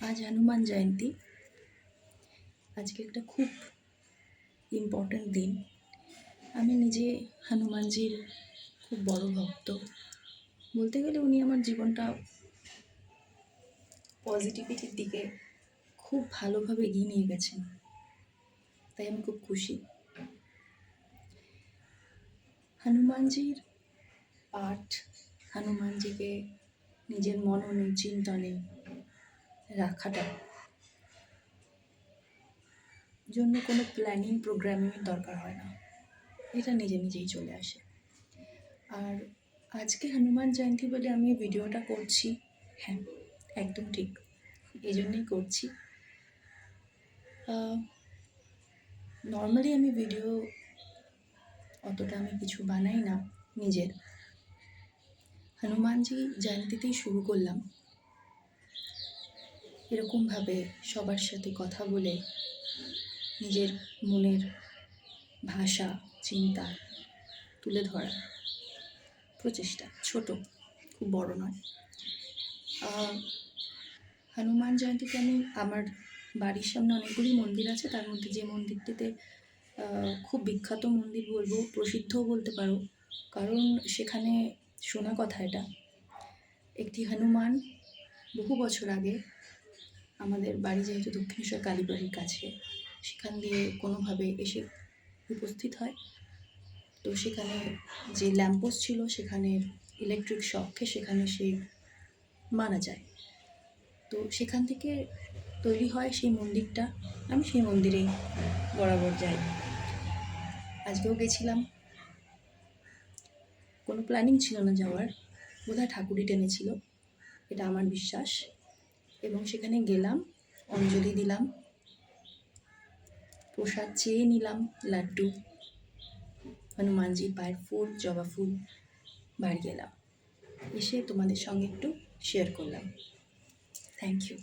আজ হনুমান জয়ন্তী। আজকে একটা খুব ইম্পর্ট্যান্ট দিন। আমি নিজে হনুমানজির খুব বড় ভক্ত। বলতে গেলে উনি আমার জীবনটা পজিটিভিটির দিকে খুব ভালোভাবে এগিয়ে নিয়ে গেছেন, তাই আমি খুব খুশি। হনুমানজির পাঠ, হনুমানজিকে নিজের মননে চিন্তনে রাখাটা জন্য কোনো প্ল্যানিং প্রোগ্রামিংয়ের দরকার হয় না, এটা নিজে নিজেই চলে আসে। আর আজকে হনুমান জয়ন্তী বলে আমি ভিডিওটা করছি, হ্যাঁ একদম ঠিক, এই জন্যই করছি। নর্মালি আমি ভিডিও অতটা আমি কিছু বানাই না নিজের। হনুমানজি জয়ন্তীতেই শুরু করলাম এরকমভাবে সবার সাথে কথা বলে নিজের মনের ভাষা চিন্তা তুলে ধরা প্রচেষ্টা, ছোট, খুব বড় নয়। হনুমান জয়ন্তীতে আমি আমার বাড়ির সামনে অনেকগুলি মন্দির আছে, তার মধ্যে যে মন্দিরটিতে খুব বিখ্যাত মন্দির বলবো, প্রসিদ্ধও বলতে পারো, কারণ সেখানে শোনা কথা এটা একটি হনুমান বহু বছর আগে আমাদের বাড়ি যেহেতু দক্ষিণেশ্বর কালীবাড়ির কাছে, সেখান দিয়ে কোনোভাবে এসে উপস্থিত হয়। তো সেখানে যে ল্যাম্পপোস্ট ছিল সেখানে ইলেকট্রিক শককে সেখানে সে মারা যায়। তো সেখান থেকে তৈরি হয় সেই মন্দিরটা। আমি সেই মন্দিরেই বরাবর যাই, আজকেও গেছিলাম। কোনো প্ল্যানিং ছিল না যাওয়ার, বোধহয় ঠাকুরই টেনেছিল, এটা আমার বিশ্বাস। এবং সেখানে গেলাম, অঞ্জলি দিলাম, প্রসাদ চেয়ে নিলাম, লাড্ডু, হনুমানজির পায়ের ফুল, জবা ফুল, বাড়ি গেলাম, এসে তোমাদের সঙ্গে একটু শেয়ার করলাম। Thank you.